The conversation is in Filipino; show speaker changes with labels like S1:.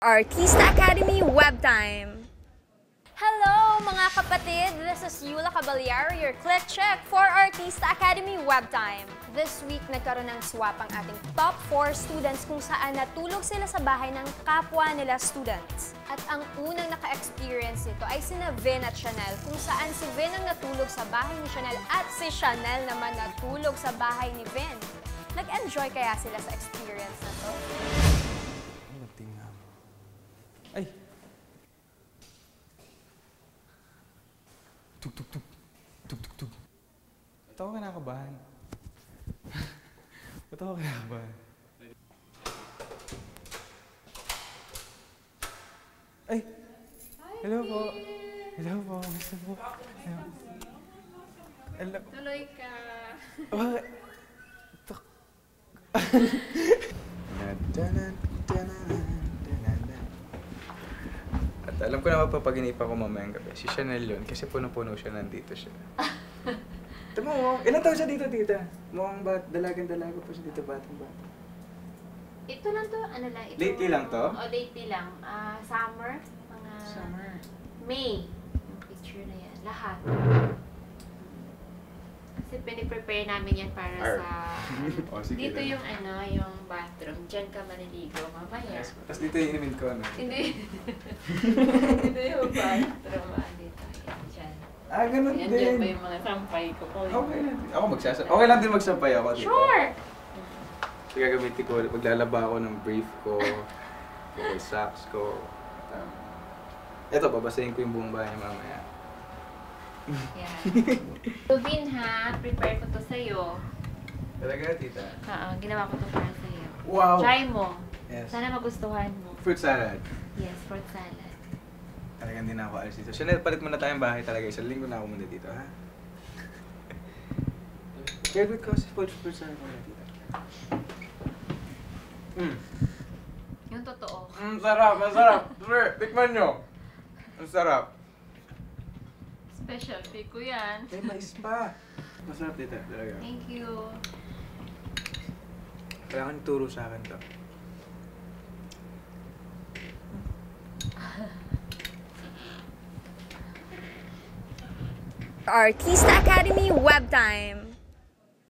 S1: Artista Academy Web Time. Hello mga kapatid! This is Yula Caballero, your click check for Artista Academy Web Time. This week, nagkaroon ng swap ang ating top 4 students kung saan natulog sila sa bahay ng kapwa nila students. At ang unang naka-experience nito ay sina Vin at Chanel, kung saan si Vin ang natulog sa bahay ni Chanel at si Chanel naman natulog sa bahay ni Vin. Nag-enjoy kaya sila sa experience na to?
S2: Ay! Tug-tug-tug. Tug-tug-tug. Ba't ako kinakabahan? Ba't ako kinakabahan? Ay! Hello po! Hello po! Gusto po? Hello.
S3: Tuloy ka.
S2: Bakit? At alam ko na mapapaginipan ko mamayang gabi. Si Chanel yun, kasi puno-puno siya, nandito siya. Tama mo, ilan taon siya dito, tita? Mukhang dalagang-dalaga pa siya dito, batang-bata.
S3: Ito lang to, ano lang? Ito,
S2: Lately lang to?
S3: O, lately lang. Summer. Mga
S2: Summer.
S3: May. Yung picture na yan. Lahat. Kasi piniprepare namin yan para sa...
S2: Oh, sige
S3: dito
S2: lang.
S3: yung ano, yung bathroom. Diyan ka maliligo mamaya.
S2: Yes. Tapos dito yung inumin ko, ano?
S3: Hindi. Dito yung bathroom. Dito. Yan, dyan.
S2: Ganun
S3: Yan,
S2: din.
S3: dyan pa yung mga sampay ko po.
S2: Okay lang. Ako okay lang din magsampay ako, di ba?
S3: Sure!
S2: So, gagamitin ko, maglalaba ako ng brief ko, yung socks ko. Eto, babasahin ko yung buong bahay niya mamaya.
S3: Yan. So, Vin ha, prepare ko to sa'yo.
S2: Talaga, tita?
S3: Ginawa ko to para sa'yo.
S2: Wow!
S3: Try mo.
S2: Yes.
S3: Sana magustuhan mo.
S2: Fruit salad.
S3: Yes, fruit salad.
S2: Talagang din ako alis dito. Chanel, palit muna tayong bahay talaga. Isang linggo na ako muna dito, ha? Favorite ko si fruit salad muna dito.
S3: Yung totoo.
S2: Sarap, masarap. Sir, tikman nyo. Ang sarap.
S3: Specialty ko yan.
S2: Eh, mais pa. Masarap dito, talaga.
S3: Thank you.
S2: Kailangan ituro sa akin to.
S1: Artista Academy Web Time.